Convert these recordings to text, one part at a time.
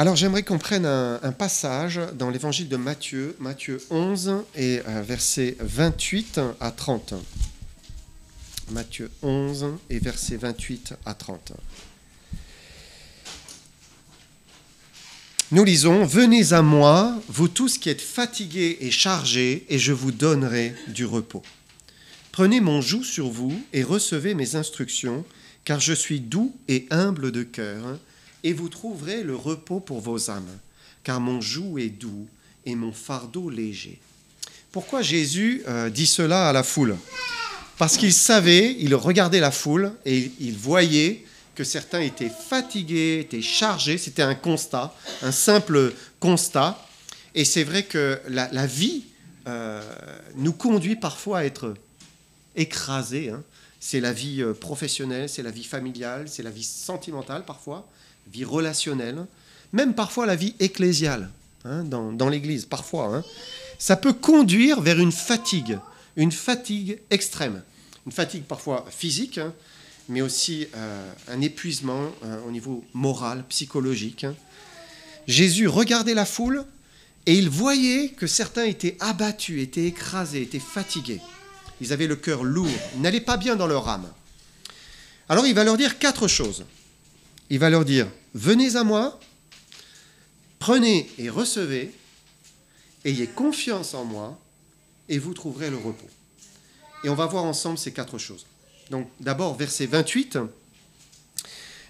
Alors j'aimerais qu'on prenne un passage dans l'évangile de Matthieu, Matthieu 11 et versets 28 à 30. Matthieu 11 et versets 28 à 30. Nous lisons « Venez à moi, vous tous qui êtes fatigués et chargés, et je vous donnerai du repos. Prenez mon joug sur vous et recevez mes instructions, car je suis doux et humble de cœur, et vous trouverez le repos pour vos âmes, car mon joug est doux et mon fardeau léger. » Pourquoi Jésus dit cela à la foule ? Parce qu'il savait, il regardait la foule et il voyait que certains étaient fatigués, étaient chargés. C'était un constat, un simple constat. Et c'est vrai que la vie nous conduit parfois à être écrasés. C'est la vie professionnelle, c'est la vie familiale, c'est la vie sentimentale parfois, vie relationnelle, même parfois la vie ecclésiale dans l'Église, parfois. Ça peut conduire vers une fatigue extrême. Une fatigue parfois physique, mais aussi un épuisement au niveau moral, psychologique. Jésus regardait la foule et il voyait que certains étaient abattus, étaient écrasés, étaient fatigués. Ils avaient le cœur lourd, ils n'allaient pas bien dans leur âme. Alors il va leur dire 4 choses. Il va leur dire « Venez à moi, prenez et recevez, ayez confiance en moi, et vous trouverez le repos. » Et on va voir ensemble ces 4 choses. Donc d'abord, verset 28,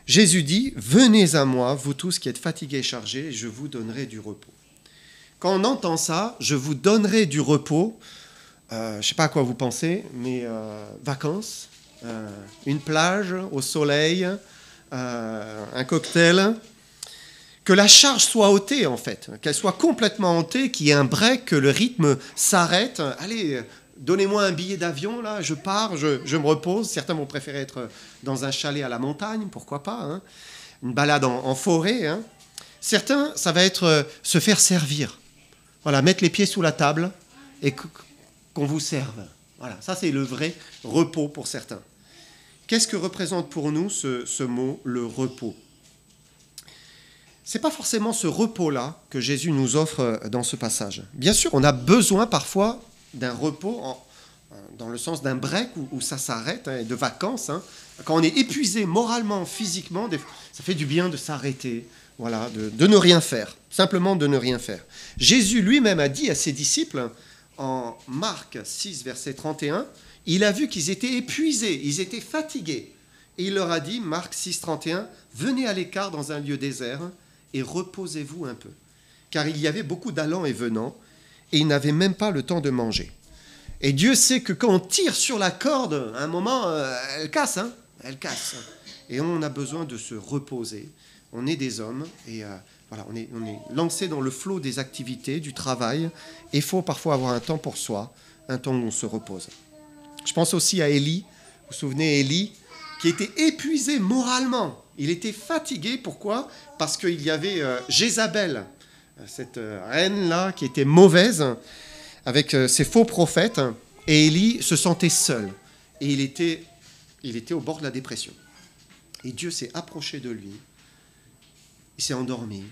Jésus dit « Venez à moi, vous tous qui êtes fatigués et chargés, et je vous donnerai du repos. » Quand on entend ça, « je vous donnerai du repos », je ne sais pas à quoi vous pensez, mais vacances, une plage au soleil, un cocktail, que la charge soit ôtée en fait, qu'elle soit complètement ôtée, qu'il y ait un break, que le rythme s'arrête. Allez, donnez-moi un billet d'avion, là, je pars, je me repose. Certains vont préférer être dans un chalet à la montagne, pourquoi pas, une balade en forêt. Certains, ça va être se faire servir. Voilà, mettre les pieds sous la table et qu'on vous serve. Voilà, ça c'est le vrai repos pour certains. Qu'est-ce que représente pour nous ce mot, le repos ? Ce n'est pas forcément ce repos-là que Jésus nous offre dans ce passage. Bien sûr, on a besoin parfois d'un repos, dans le sens d'un break où ça s'arrête, de vacances. Quand on est épuisé moralement, physiquement, ça fait du bien de s'arrêter, voilà, de ne rien faire, simplement de ne rien faire. Jésus lui-même a dit à ses disciples, en Marc 6, verset 31, il a vu qu'ils étaient épuisés, ils étaient fatigués. Et il leur a dit, Marc 6, 31, « Venez à l'écart dans un lieu désert et reposez-vous un peu. » Car il y avait beaucoup d'allants et venants, et ils n'avaient même pas le temps de manger. Et Dieu sait que quand on tire sur la corde, à un moment, elle casse, elle casse. Et on a besoin de se reposer. On est des hommes, et voilà, on est lancé dans le flot des activités, du travail, et il faut parfois avoir un temps pour soi, un temps où on se repose. Je pense aussi à Élie. Vous vous souvenez, Élie, qui était épuisé moralement. Il était fatigué, pourquoi ? Parce qu'il y avait Jézabel, cette reine-là qui était mauvaise, avec ses faux prophètes, et Élie se sentait seul. Et il était au bord de la dépression. Et Dieu s'est approché de lui, il s'est endormi.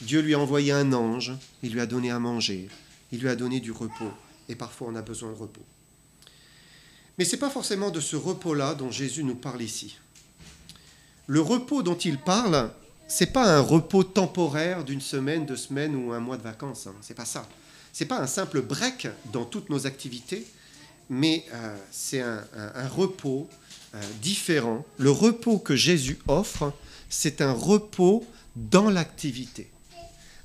Dieu lui a envoyé un ange, il lui a donné à manger, il lui a donné du repos. Et parfois, on a besoin de repos. Mais ce n'est pas forcément de ce repos-là dont Jésus nous parle ici. Le repos dont il parle, ce n'est pas un repos temporaire d'une semaine, 2 semaines ou un mois de vacances. Ce n'est pas ça. Ce n'est pas un simple break dans toutes nos activités, mais c'est un repos différent. Le repos que Jésus offre, c'est un repos dans l'activité.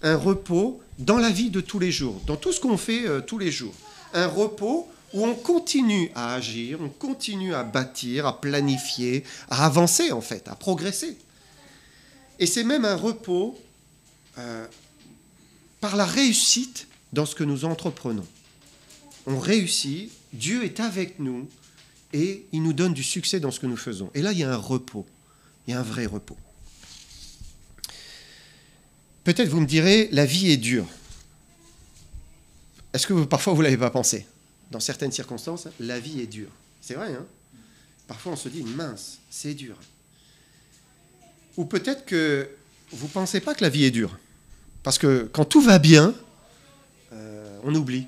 Un repos dans la vie de tous les jours, dans tout ce qu'on fait tous les jours. Un repos où on continue à agir, on continue à bâtir, à planifier, à avancer en fait, à progresser. Et c'est même un repos par la réussite dans ce que nous entreprenons. On réussit, Dieu est avec nous et il nous donne du succès dans ce que nous faisons. Et là, il y a un repos, il y a un vrai repos. Peut-être vous me direz, la vie est dure. Est-ce que parfois vous ne l'avez pas pensé ? Dans certaines circonstances, la vie est dure. C'est vrai, Parfois on se dit, mince, c'est dur. Ou peut-être que vous ne pensez pas que la vie est dure? Parce que quand tout va bien, on oublie.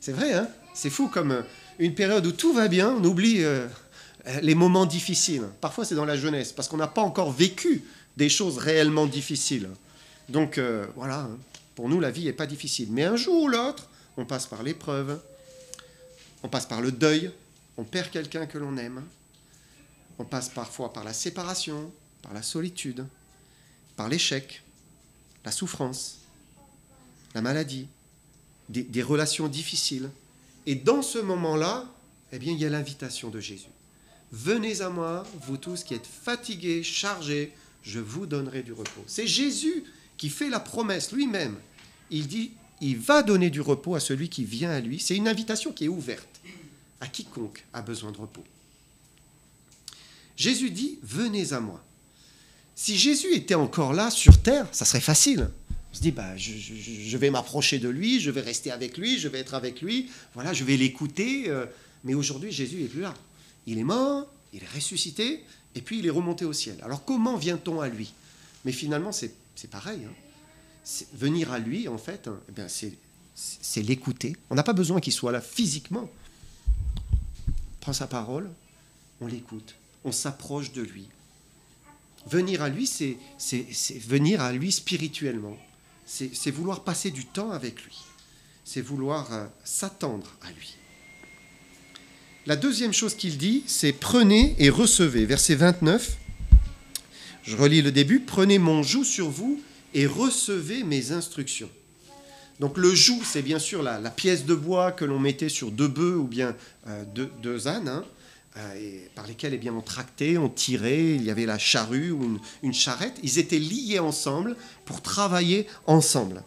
C'est vrai, hein? C'est fou comme une période où tout va bien, on oublie les moments difficiles. Parfois, c'est dans la jeunesse, parce qu'on n'a pas encore vécu des choses réellement difficiles. Donc, voilà, pour nous, la vie n'est pas difficile. Mais un jour ou l'autre, on passe par l'épreuve, on passe par le deuil, on perd quelqu'un que l'on aime, on passe parfois par la séparation, par la solitude, par l'échec, la souffrance, la maladie, des relations difficiles. Et dans ce moment-là, eh bien, il y a l'invitation de Jésus. Venez à moi, vous tous qui êtes fatigués, chargés, je vous donnerai du repos. C'est Jésus qui fait la promesse lui-même. Il dit, il va donner du repos à celui qui vient à lui. C'est une invitation qui est ouverte à quiconque a besoin de repos. Jésus dit, venez à moi. Si Jésus était encore là, sur terre, ça serait facile. On se dit, je vais m'approcher de lui, je vais rester avec lui, je vais être avec lui, voilà, je vais l'écouter. Mais aujourd'hui, Jésus n'est plus là. Il est mort, il est ressuscité, et puis il est remonté au ciel. Alors comment vient-on à lui? Mais finalement, c'est pareil. Hein. Venir à lui, en fait, eh bien, c'est l'écouter. On n'a pas besoin qu'il soit là physiquement. On prend sa parole, on l'écoute, on s'approche de lui. Venir à lui, c'est venir à lui spirituellement. C'est vouloir passer du temps avec lui. C'est vouloir s'attendre à lui. La deuxième chose qu'il dit, c'est « Prenez et recevez ». Verset 29, je relis le début. « Prenez mon joug sur vous et recevez mes instructions ». Donc le joug, c'est bien sûr la pièce de bois que l'on mettait sur deux bœufs ou bien deux ânes, hein, et par lesquels eh bien, on tractait, on tirait, il y avait la charrue ou une charrette. Ils étaient liés ensemble pour travailler ensemble.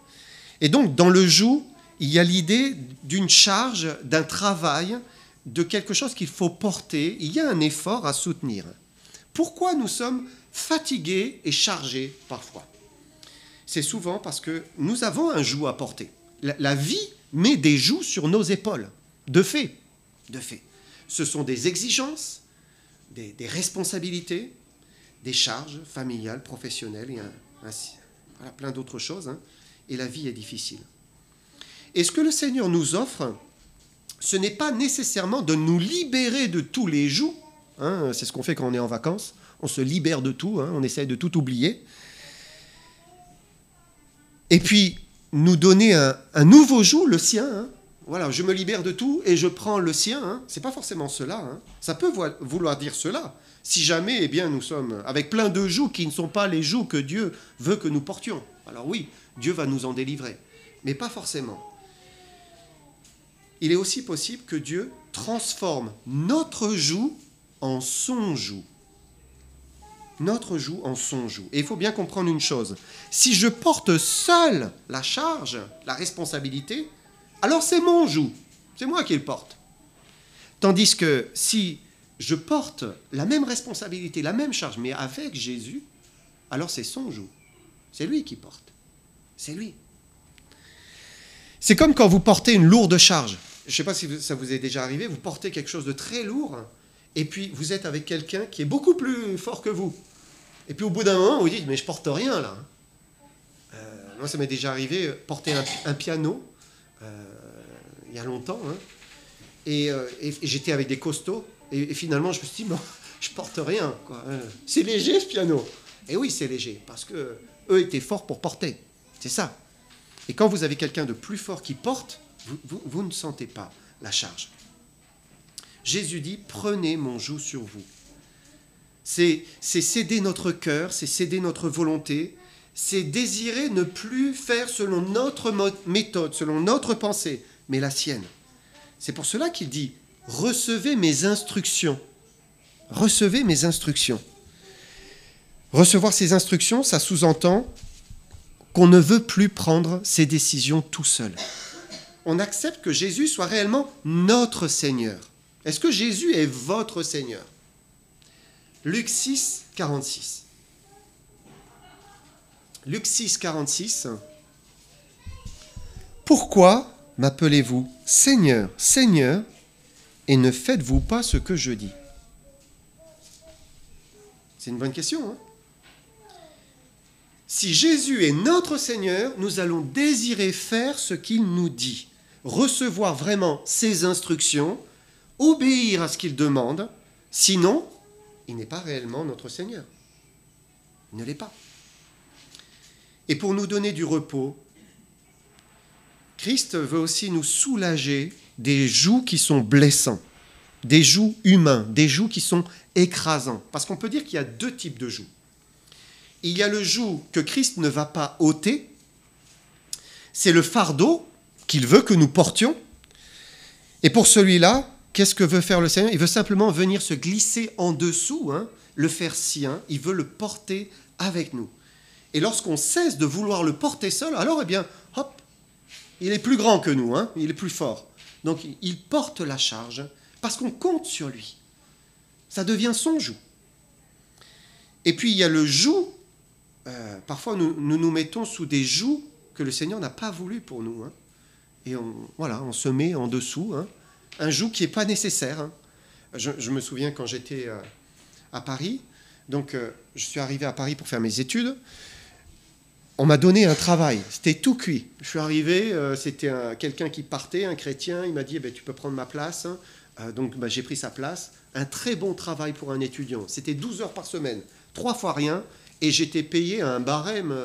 Et donc dans le joug, il y a l'idée d'une charge, d'un travail, de quelque chose qu'il faut porter. Il y a un effort à soutenir. Pourquoi nous sommes fatigués et chargés parfois? C'est souvent parce que nous avons un joug à porter. La vie met des jougs sur nos épaules, de fait. De fait. Ce sont des exigences, des responsabilités, des charges familiales, professionnelles, et voilà, plein d'autres choses. Hein, et la vie est difficile. Et ce que le Seigneur nous offre, ce n'est pas nécessairement de nous libérer de tous les jougs. Hein, c'est ce qu'on fait quand on est en vacances. On se libère de tout, hein, on essaye de tout oublier. Et puis, nous donner un nouveau joug, le sien. Hein. Voilà, je me libère de tout et je prends le sien. Hein. Ce n'est pas forcément cela. Hein. Ça peut vouloir dire cela. Si jamais, eh bien, nous sommes avec plein de jougs qui ne sont pas les jougs que Dieu veut que nous portions. Alors oui, Dieu va nous en délivrer, mais pas forcément. Il est aussi possible que Dieu transforme notre joug en son joug. Notre joug en son joug. Et il faut bien comprendre une chose. Si je porte seul la charge, la responsabilité, alors c'est mon joug. C'est moi qui le porte. Tandis que si je porte la même responsabilité, la même charge, mais avec Jésus, alors c'est son joug. C'est lui qui porte. C'est lui. C'est comme quand vous portez une lourde charge. Je ne sais pas si ça vous est déjà arrivé, vous portez quelque chose de très lourd, et puis vous êtes avec quelqu'un qui est beaucoup plus fort que vous. Et puis au bout d'un moment, vous dites, mais je porte rien là. Moi, ça m'est déjà arrivé, porter un piano, il y a longtemps, hein, et j'étais avec des costauds, et finalement je me suis dit, bon, je porte rien, quoi. C'est léger ce piano. Et oui, c'est léger, parce que eux étaient forts pour porter. C'est ça. Et quand vous avez quelqu'un de plus fort qui porte, vous ne sentez pas la charge. Jésus dit, prenez mon joug sur vous. C'est céder notre cœur, c'est céder notre volonté, c'est désirer ne plus faire selon notre méthode, selon notre pensée, mais la sienne. C'est pour cela qu'il dit, recevez mes instructions. Recevez mes instructions. Recevoir ces instructions, ça sous-entend qu'on ne veut plus prendre ses décisions tout seul. On accepte que Jésus soit réellement notre Seigneur. Est-ce que Jésus est votre Seigneur? Luc 6, 46. Luc 6, 46. Pourquoi m'appelez-vous Seigneur, Seigneur, et ne faites-vous pas ce que je dis? C'est une bonne question, hein? Si Jésus est notre Seigneur, nous allons désirer faire ce qu'il nous dit, recevoir vraiment ses instructions, obéir à ce qu'il demande, sinon, il n'est pas réellement notre Seigneur. Il ne l'est pas. Et pour nous donner du repos, Christ veut aussi nous soulager des jougs qui sont blessants, des jougs humains, des jougs qui sont écrasants. Parce qu'on peut dire qu'il y a deux types de jougs. Il y a le joug que Christ ne va pas ôter, c'est le fardeau qu'il veut que nous portions. Et pour celui-là, qu'est-ce que veut faire le Seigneur? Il veut simplement venir se glisser en dessous, le faire sien, il veut le porter avec nous. Et lorsqu'on cesse de vouloir le porter seul, alors, eh bien, hop, il est plus grand que nous, il est plus fort. Donc, il porte la charge parce qu'on compte sur lui. Ça devient son joug. Et puis, il y a le joug, parfois nous mettons sous des jougs que le Seigneur n'a pas voulu pour nous. Et on se met en dessous, un joug qui n'est pas nécessaire. Je me souviens quand j'étais à Paris, donc je suis arrivé à Paris pour faire mes études. On m'a donné un travail, c'était tout cuit. Je suis arrivé, c'était quelqu'un qui partait, un chrétien, il m'a dit tu peux prendre ma place. Donc j'ai pris sa place. Un très bon travail pour un étudiant. C'était 12 heures par semaine, 3 fois rien, et j'étais payé à un barème,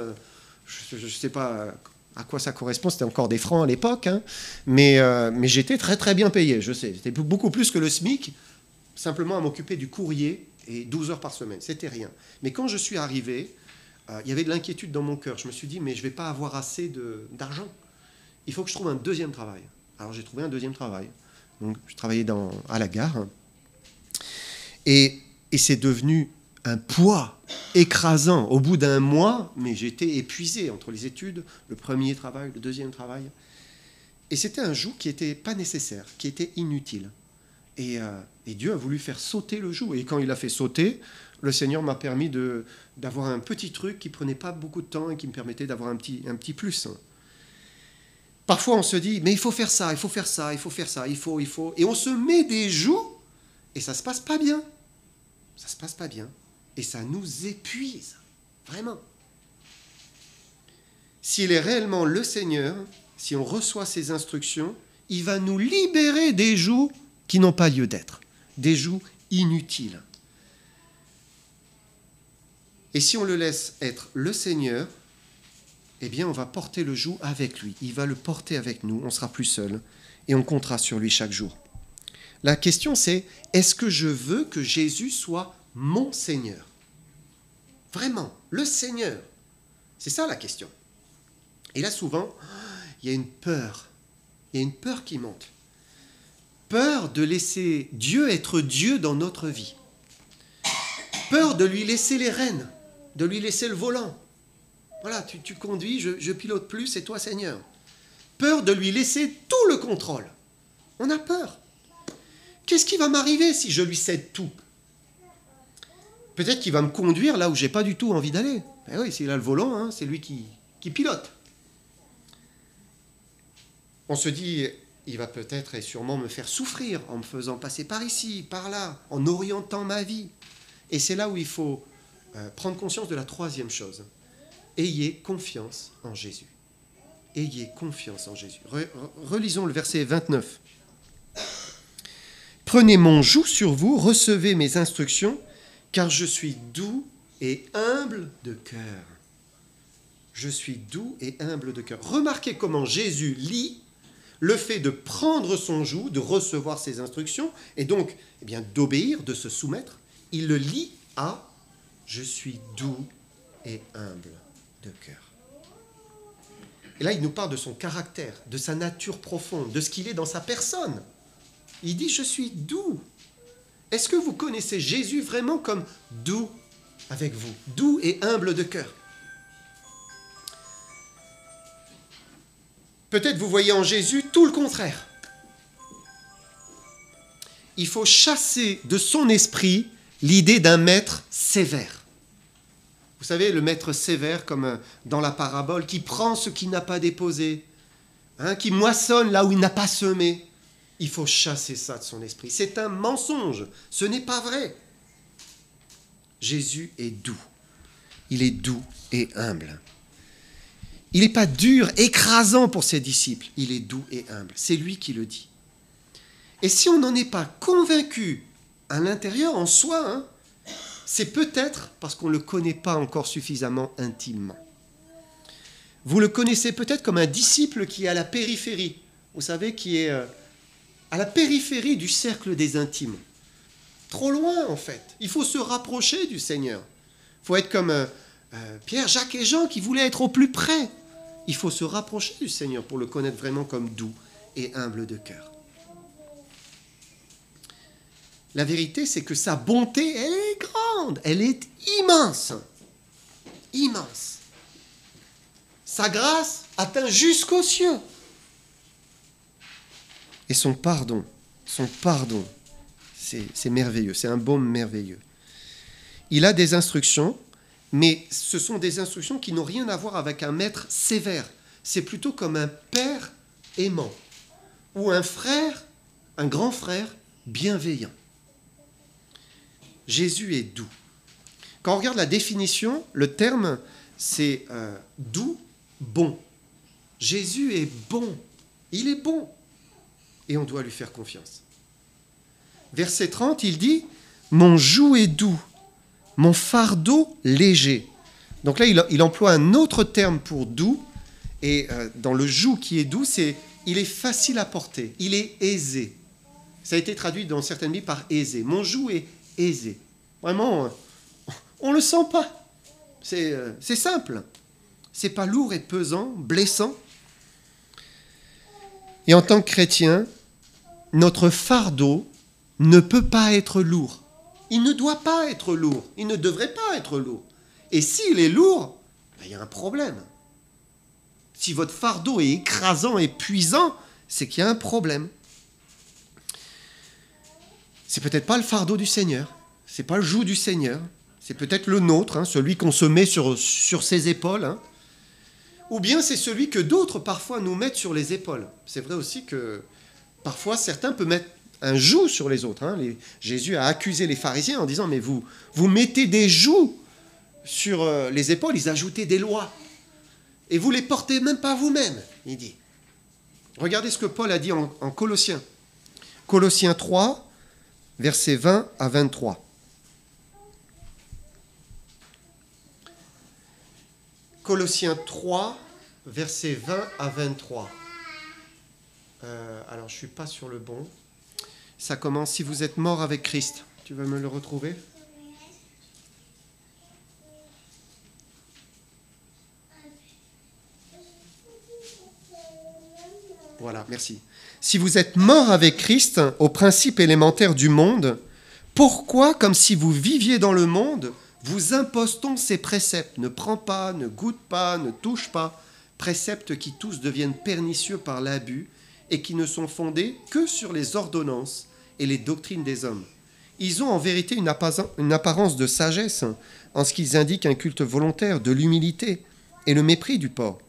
je ne sais pas à quoi ça correspond, c'était encore des francs à l'époque, mais j'étais très très bien payé, je sais. C'était beaucoup plus que le SMIC, simplement à m'occuper du courrier, et 12 heures par semaine, c'était rien. Mais quand je suis arrivé, il y avait de l'inquiétude dans mon cœur. Je me suis dit, mais je ne vais pas avoir assez d'argent. Il faut que je trouve un deuxième travail. Alors j'ai trouvé un deuxième travail. Donc je travaillais à la gare. Et c'est devenu un poids écrasant. Au bout d'un mois, mais j'étais épuisé entre les études, le premier travail, le deuxième travail. Et c'était un joug qui n'était pas nécessaire, qui était inutile. Et Dieu a voulu faire sauter le joug. Et quand il a fait sauter, le Seigneur m'a permis d'avoir un petit truc qui ne prenait pas beaucoup de temps et qui me permettait d'avoir un petit plus. Parfois, on se dit, mais il faut faire ça, il faut faire ça, il faut faire ça, il faut. Et on se met des jougs et ça ne se passe pas bien. Ça ne se passe pas bien. Et ça nous épuise, vraiment. S'il est réellement le Seigneur, si on reçoit ses instructions, il va nous libérer des jougs qui n'ont pas lieu d'être, des jougs inutiles. Et si on le laisse être le Seigneur, eh bien on va porter le joug avec lui. Il va le porter avec nous, on ne sera plus seul et on comptera sur lui chaque jour. La question c'est, est-ce que je veux que Jésus soit mon Seigneur? Vraiment, le Seigneur. C'est ça la question. Et là souvent, il y a une peur. Il y a une peur qui monte. Peur de laisser Dieu être Dieu dans notre vie. Peur de lui laisser les rênes, de lui laisser le volant. Voilà, tu conduis, je pilote plus, c'est toi Seigneur. Peur de lui laisser tout le contrôle. On a peur. Qu'est-ce qui va m'arriver si je lui cède tout? Peut-être qu'il va me conduire là où je n'ai pas du tout envie d'aller. Ben oui, s'il a le volant, c'est lui qui pilote. On se dit, il va peut-être et sûrement me faire souffrir en me faisant passer par ici, par là, en orientant ma vie. Et c'est là où il faut prendre conscience de la troisième chose. Ayez confiance en Jésus. Ayez confiance en Jésus. Relisons le verset 29. Prenez mon joug sur vous, recevez mes instructions, car je suis doux et humble de cœur. Je suis doux et humble de cœur. Remarquez comment Jésus lit le fait de prendre son joug, de recevoir ses instructions, et donc d'obéir, de se soumettre. Il le lit à « je suis doux et humble de cœur ». Et là, il nous parle de son caractère, de sa nature profonde, de ce qu'il est dans sa personne. Il dit « je suis doux ». Est-ce que vous connaissez Jésus vraiment comme doux avec vous, doux et humble de cœur? Peut-être vous voyez en Jésus tout le contraire. Il faut chasser de son esprit l'idée d'un maître sévère. Vous savez, le maître sévère, comme dans la parabole, qui prend ce qu'il n'a pas déposé, qui moissonne là où il n'a pas semé. Il faut chasser ça de son esprit. C'est un mensonge, ce n'est pas vrai. Jésus est doux. il est doux et humble. Il n'est pas dur, écrasant pour ses disciples. Il est doux et humble. C'est lui qui le dit. Et si on n'en est pas convaincu à l'intérieur, en soi, c'est peut-être parce qu'on ne le connaît pas encore suffisamment intimement. Vous le connaissez peut-être comme un disciple qui est à la périphérie. Vous savez, qui est à la périphérie du cercle des intimes. Trop loin, en fait. Il faut se rapprocher du Seigneur. Il faut être comme Pierre, Jacques et Jean qui voulaient être au plus près. Il faut se rapprocher du Seigneur pour le connaître vraiment comme doux et humble de cœur. La vérité, c'est que sa bonté, elle est grande, elle est immense. Immense. Sa grâce atteint jusqu'aux cieux. Et son pardon, c'est merveilleux, c'est un baume merveilleux. Il a des instructions, mais ce sont des instructions qui n'ont rien à voir avec un maître sévère. C'est plutôt comme un père aimant, ou un frère, un grand frère bienveillant. Jésus est doux. Quand on regarde la définition, le terme, c'est doux, bon. Jésus est bon, il est bon, et on doit lui faire confiance. Verset 30, il dit « Mon joug est doux, mon fardeau léger ». Donc là, il emploie un autre terme pour doux, et dans le joug qui est doux, il est facile à porter, il est aisé. Ça a été traduit dans certaines Bibles par aisé. Mon joug est aisé. Vraiment, on ne le sent pas. C'est simple. C'est pas lourd et pesant, blessant. Et en tant que chrétien, notre fardeau ne peut pas être lourd. Il ne doit pas être lourd. Il ne devrait pas être lourd. Et s'il est lourd, il y a un problème. Si votre fardeau est écrasant, épuisant, c'est qu'il y a un problème. C'est peut-être pas le fardeau du Seigneur. C'est pas le joug du Seigneur. C'est peut-être le nôtre, celui qu'on se met sur ses épaules. Ou bien c'est celui que d'autres parfois nous mettent sur les épaules. C'est vrai aussi que parfois certains peuvent mettre un joug sur les autres. Jésus a accusé les pharisiens en disant « Mais vous mettez des jougs sur les épaules, ils ajoutaient des lois. Et vous ne les portez même pas vous-même, il dit. » Regardez ce que Paul a dit en Colossiens. Colossiens 3, versets 20 à 23. Colossiens 3, versets 20 à 23. Alors, je ne suis pas sur le bon. Ça commence, si vous êtes mort avec Christ. Tu vas me le retrouver ? Voilà, merci. Si vous êtes mort avec Christ aux principes élémentaires du monde, pourquoi, comme si vous viviez dans le monde, vous impose-t-on ces préceptes ? Ne prends pas, ne goûte pas, ne touche pas. Préceptes qui tous deviennent pernicieux par l'abus et qui ne sont fondés que sur les ordonnances et les doctrines des hommes. Ils ont en vérité une apparence de sagesse en ce qu'ils indiquent un culte volontaire, de l'humilité et le mépris du corps.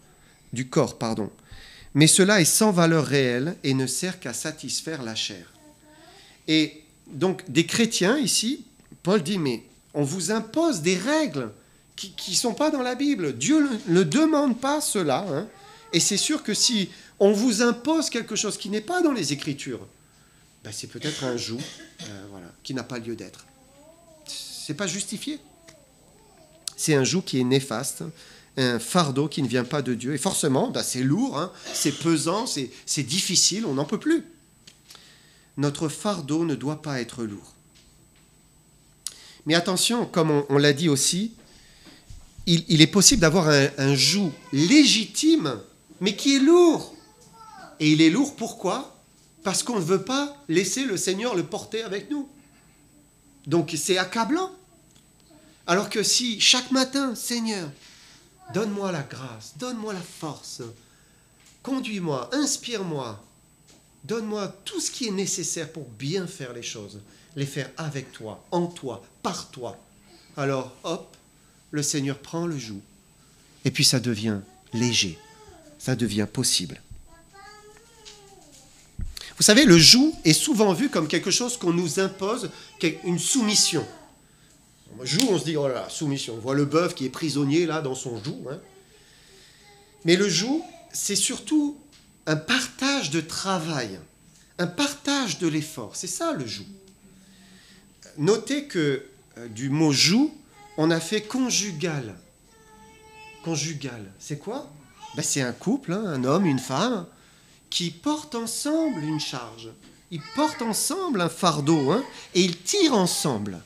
Mais cela est sans valeur réelle et ne sert qu'à satisfaire la chair. Et donc, des chrétiens ici, Paul dit, mais on vous impose des règles qui ne sont pas dans la Bible. Dieu ne demande pas cela. Et c'est sûr que si on vous impose quelque chose qui n'est pas dans les Écritures, c'est peut-être un joug qui n'a pas lieu d'être. Ce n'est pas justifié. C'est un joug qui est néfaste, un fardeau qui ne vient pas de Dieu. Et forcément, c'est lourd, c'est pesant, c'est difficile, on n'en peut plus. Notre fardeau ne doit pas être lourd. Mais attention, comme on l'a dit aussi, il est possible d'avoir un joug légitime, mais qui est lourd. Et il est lourd pourquoi ? Parce qu'on ne veut pas laisser le Seigneur le porter avec nous. Donc c'est accablant. Alors que si chaque matin, Seigneur, donne-moi la grâce, donne-moi la force, conduis-moi, inspire-moi, donne-moi tout ce qui est nécessaire pour bien faire les choses, les faire avec toi, en toi, par toi. Alors, hop, le Seigneur prend le joug, et puis ça devient léger, ça devient possible. Vous savez, le joug est souvent vu comme quelque chose qu'on nous impose, une soumission. Joug, on se dit, oh là là, soumission. On voit le bœuf qui est prisonnier là dans son joug. Hein. Mais le joug, c'est surtout un partage de travail, un partage de l'effort. C'est ça le joug. Notez que du mot joug, on a fait conjugal. Conjugal, c'est quoi? Ben, c'est un couple, hein, un homme, une femme, qui portent ensemble une charge. Ils portent ensemble un fardeau, hein, et ils tirent ensemble.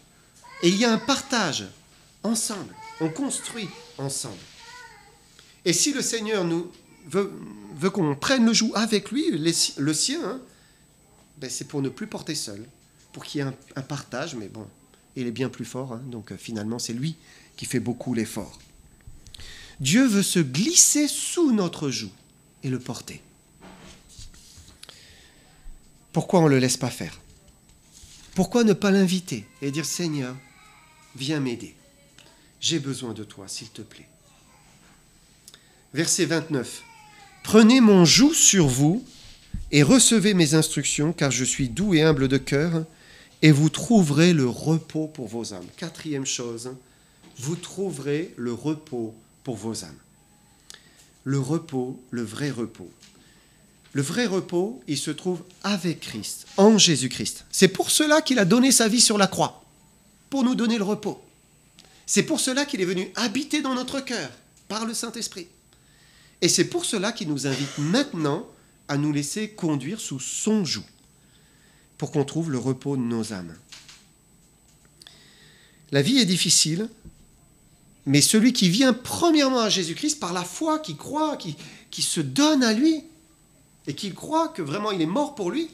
Et il y a un partage ensemble. On construit ensemble. Et si le Seigneur nous veut qu'on prenne le joug avec lui, le sien, hein, ben c'est pour ne plus porter seul, pour qu'il y ait un partage, mais bon, il est bien plus fort, hein, donc finalement c'est lui qui fait beaucoup l'effort. Dieu veut se glisser sous notre joug et le porter. Pourquoi on ne le laisse pas faire? Pourquoi ne pas l'inviter et dire « Seigneur, viens m'aider. J'ai besoin de toi, s'il te plaît. » Verset 29. « Prenez mon joug sur vous et recevez mes instructions, car je suis doux et humble de cœur, et vous trouverez le repos pour vos âmes. » Quatrième chose, vous trouverez le repos pour vos âmes. Le repos, le vrai repos. Le vrai repos, il se trouve avec Christ, en Jésus-Christ. C'est pour cela qu'il a donné sa vie sur la croix, pour nous donner le repos. C'est pour cela qu'il est venu habiter dans notre cœur, par le Saint-Esprit. Et c'est pour cela qu'il nous invite maintenant à nous laisser conduire sous son joug, pour qu'on trouve le repos de nos âmes. La vie est difficile, mais celui qui vient premièrement à Jésus-Christ, par la foi, qui croit, qui se donne à lui, et qui croit que vraiment il est mort pour lui,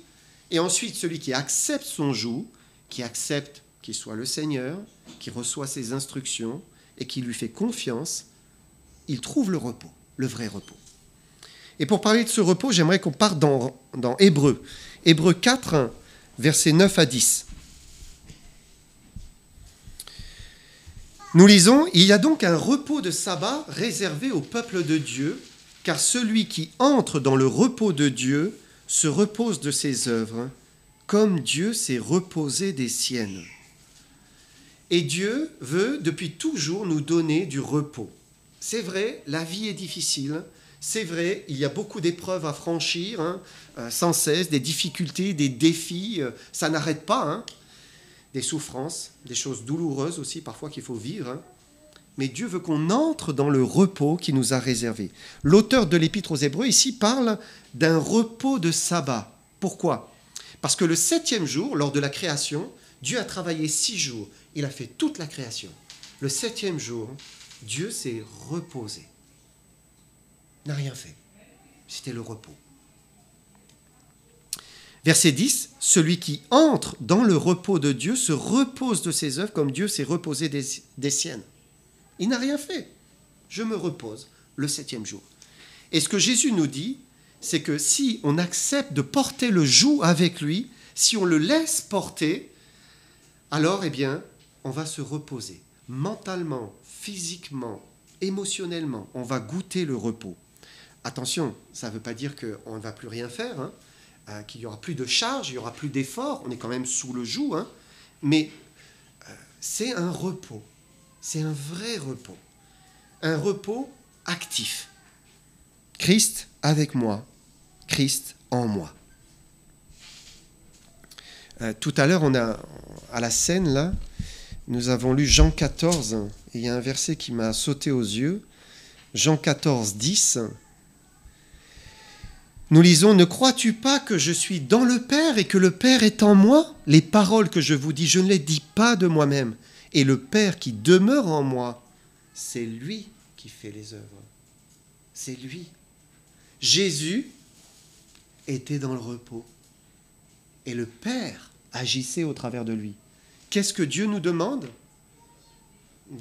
et ensuite celui qui accepte son joug, qui accepte qu'il soit le Seigneur, qui reçoit ses instructions, et qui lui fait confiance, il trouve le repos, le vrai repos. Et pour parler de ce repos, j'aimerais qu'on parte dans Hébreux. Hébreux 4, versets 9 à 10. Nous lisons, « Il y a donc un repos de sabbat réservé au peuple de Dieu, car celui qui entre dans le repos de Dieu se repose de ses œuvres, comme Dieu s'est reposé des siennes. » Et Dieu veut depuis toujours nous donner du repos. C'est vrai, la vie est difficile, c'est vrai, il y a beaucoup d'épreuves à franchir, hein, sans cesse, des difficultés, des défis, ça n'arrête pas, hein. Des souffrances, des choses douloureuses aussi parfois qu'il faut vivre. Hein. Mais Dieu veut qu'on entre dans le repos qu'il nous a réservé. L'auteur de l'Épître aux Hébreux ici parle d'un repos de sabbat. Pourquoi? Parce que le 7e jour, lors de la création, Dieu a travaillé 6 jours. Il a fait toute la création. Le 7e jour, Dieu s'est reposé. Il n'a rien fait. C'était le repos. Verset 10, « Celui qui entre dans le repos de Dieu se repose de ses œuvres comme Dieu s'est reposé des siennes. » Il n'a rien fait. Je me repose le 7e jour. Et ce que Jésus nous dit, c'est que si on accepte de porter le joug avec lui, si on le laisse porter, alors, eh bien, on va se reposer. Mentalement, physiquement, émotionnellement, on va goûter le repos. Attention, ça ne veut pas dire qu'on ne va plus rien faire, hein. Qu'il n'y aura plus de charge, il n'y aura plus d'effort, on est quand même sous le joug, hein, mais c'est un repos, c'est un vrai repos, un repos actif. Christ avec moi, Christ en moi. Tout à l'heure, à la scène, là, nous avons lu Jean 14, et il y a un verset qui m'a sauté aux yeux, Jean 14, 10. Nous lisons « Ne crois-tu pas que je suis dans le Père et que le Père est en moi? Les paroles que je vous dis, je ne les dis pas de moi-même. Et le Père qui demeure en moi, c'est lui qui fait les œuvres. C'est lui. » Jésus était dans le repos. Et le Père agissait au travers de lui. Qu'est-ce que Dieu nous demande?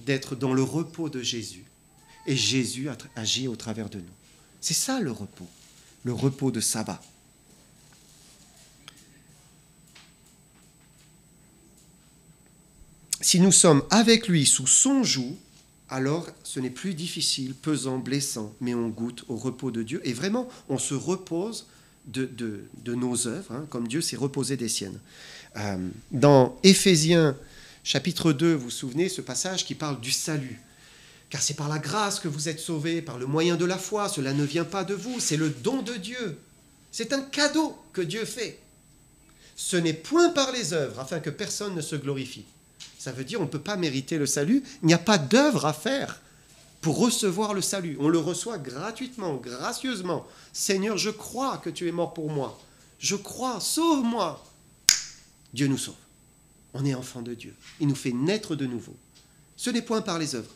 D'être dans le repos de Jésus. Et Jésus agit au travers de nous. C'est ça le repos. Le repos de sabbat. Si nous sommes avec lui sous son joug, alors ce n'est plus difficile, pesant, blessant, mais on goûte au repos de Dieu et vraiment on se repose de nos œuvres, hein, comme Dieu s'est reposé des siennes. Dans Éphésiens chapitre 2, vous vous souvenez, ce passage qui parle du salut. Car c'est par la grâce que vous êtes sauvés, par le moyen de la foi. Cela ne vient pas de vous, c'est le don de Dieu. C'est un cadeau que Dieu fait. Ce n'est point par les œuvres, afin que personne ne se glorifie. Ça veut dire qu'on ne peut pas mériter le salut. Il n'y a pas d'œuvre à faire pour recevoir le salut. On le reçoit gratuitement, gracieusement. Seigneur, je crois que tu es mort pour moi. Je crois, sauve-moi. Dieu nous sauve. On est enfant de Dieu. Il nous fait naître de nouveau. Ce n'est point par les œuvres.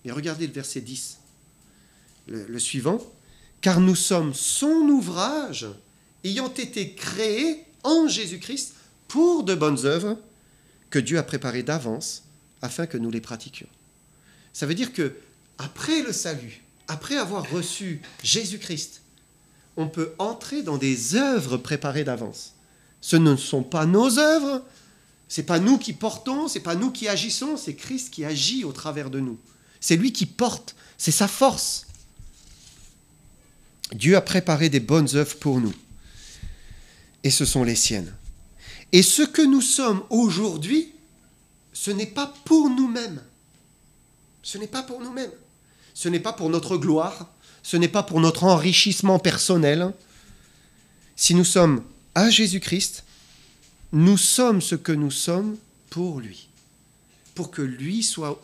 Mais regardez le verset 10, le suivant. Car nous sommes son ouvrage, ayant été créés en Jésus-Christ pour de bonnes œuvres que Dieu a préparées d'avance afin que nous les pratiquions. Ça veut dire que après le salut, après avoir reçu Jésus-Christ, on peut entrer dans des œuvres préparées d'avance. Ce ne sont pas nos œuvres, ce n'est pas nous qui portons, ce n'est pas nous qui agissons, c'est Christ qui agit au travers de nous. C'est lui qui porte, c'est sa force. Dieu a préparé des bonnes œuvres pour nous. Et ce sont les siennes. Et ce que nous sommes aujourd'hui, ce n'est pas pour nous-mêmes. Ce n'est pas pour nous-mêmes. Ce n'est pas pour notre gloire. Ce n'est pas pour notre enrichissement personnel. Si nous sommes à Jésus-Christ, nous sommes ce que nous sommes pour lui. Pour que lui soit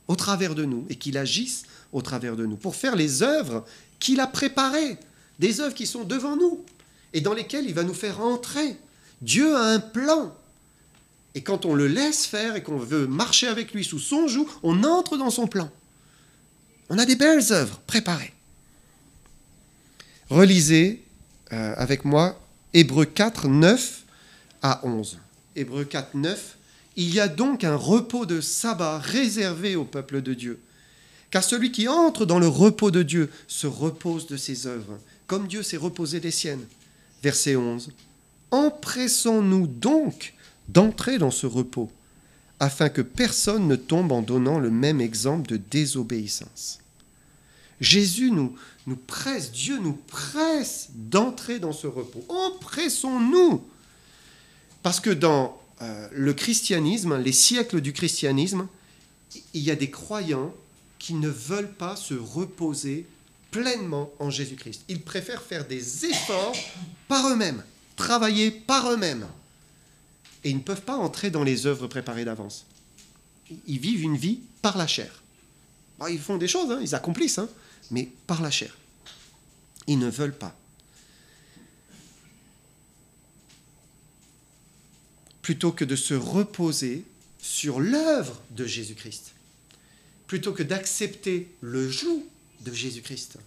au travers de nous et qu'il agisse au travers de nous. Pour faire les œuvres qu'il a préparées. Des œuvres qui sont devant nous et dans lesquelles il va nous faire entrer. Dieu a un plan. Et quand on le laisse faire et qu'on veut marcher avec lui sous son joug, on entre dans son plan. On a des belles œuvres préparées. Relisez avec moi Hébreux 4, 9 à 11. Hébreux 4, 9. Il y a donc un repos de sabbat réservé au peuple de Dieu. Car celui qui entre dans le repos de Dieu se repose de ses œuvres, comme Dieu s'est reposé des siennes. Verset 11. Empressons-nous donc d'entrer dans ce repos, afin que personne ne tombe en donnant le même exemple de désobéissance. Jésus nous presse, Dieu nous presse d'entrer dans ce repos. Empressons-nous. Parce que dans le christianisme, les siècles du christianisme, il y a des croyants qui ne veulent pas se reposer pleinement en Jésus-Christ. Ils préfèrent faire des efforts par eux-mêmes, travailler par eux-mêmes. Et ils ne peuvent pas entrer dans les œuvres préparées d'avance. Ils vivent une vie par la chair. Bon, ils font des choses, ils accomplissent, mais par la chair. Ils ne veulent pas. Plutôt que de se reposer sur l'œuvre de Jésus-Christ, plutôt que d'accepter le joug de Jésus-Christ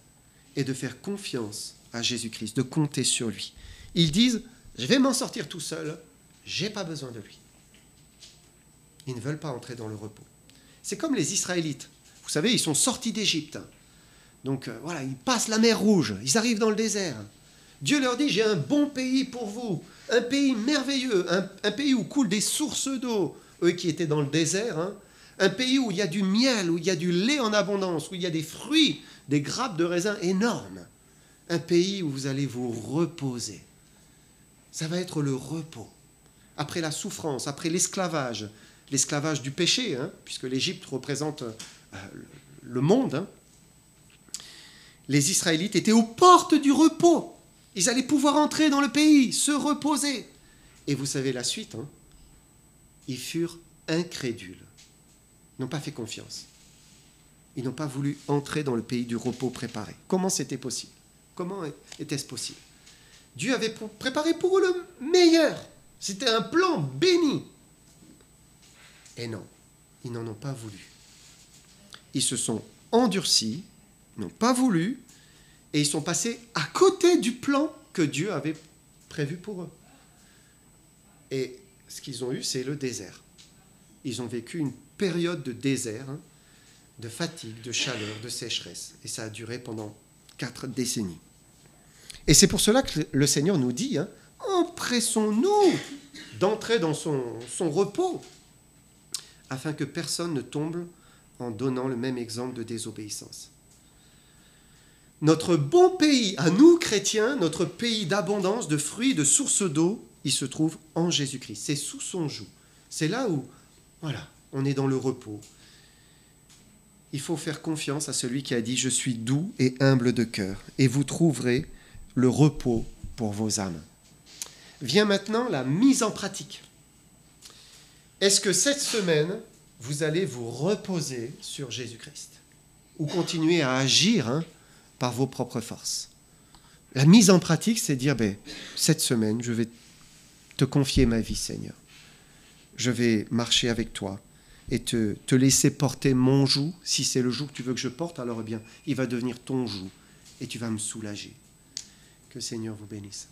et de faire confiance à Jésus-Christ, de compter sur lui. Ils disent, je vais m'en sortir tout seul, je n'ai pas besoin de lui. Ils ne veulent pas entrer dans le repos. C'est comme les Israélites. Vous savez, ils sont sortis d'Égypte. Donc voilà, ils passent la mer Rouge, ils arrivent dans le désert. Dieu leur dit, j'ai un bon pays pour vous, un pays merveilleux, un pays où coulent des sources d'eau, eux qui étaient dans le désert, un pays où il y a du miel, où il y a du lait en abondance, où il y a des fruits, des grappes de raisin énormes. Un pays où vous allez vous reposer. Ça va être le repos. Après la souffrance, après l'esclavage du péché, puisque l'Égypte représente le monde, les Israélites étaient aux portes du repos. Ils allaient pouvoir entrer dans le pays, se reposer. Et vous savez la suite, ils furent incrédules. Ils n'ont pas fait confiance. Ils n'ont pas voulu entrer dans le pays du repos préparé. Comment c'était possible? Comment était-ce possible? Dieu avait préparé pour eux le meilleur. C'était un plan béni. Et non, ils n'en ont pas voulu. Ils se sont endurcis, n'ont pas voulu, et ils sont passés à côté du plan que Dieu avait prévu pour eux. Et ce qu'ils ont eu, c'est le désert. Ils ont vécu une période de désert, de fatigue, de chaleur, de sécheresse. Et ça a duré pendant 4 décennies. Et c'est pour cela que le Seigneur nous dit, empressons-nous d'entrer dans son repos, afin que personne ne tombe en donnant le même exemple de désobéissance. Notre bon pays, à nous chrétiens, notre pays d'abondance, de fruits, de sources d'eau, il se trouve en Jésus-Christ. C'est sous son joug. C'est là où Voilà, on est dans le repos. Il faut faire confiance à celui qui a dit « Je suis doux et humble de cœur, et vous trouverez le repos pour vos âmes. » Vient maintenant la mise en pratique. Est-ce que cette semaine, vous allez vous reposer sur Jésus-Christ ou continuer à agir par vos propres forces? La mise en pratique, c'est dire, cette semaine, je vais te confier ma vie, Seigneur. Je vais marcher avec toi et te laisser porter mon joug. Si c'est le joug que tu veux que je porte, alors il va devenir ton joug et tu vas me soulager. Que le Seigneur vous bénisse.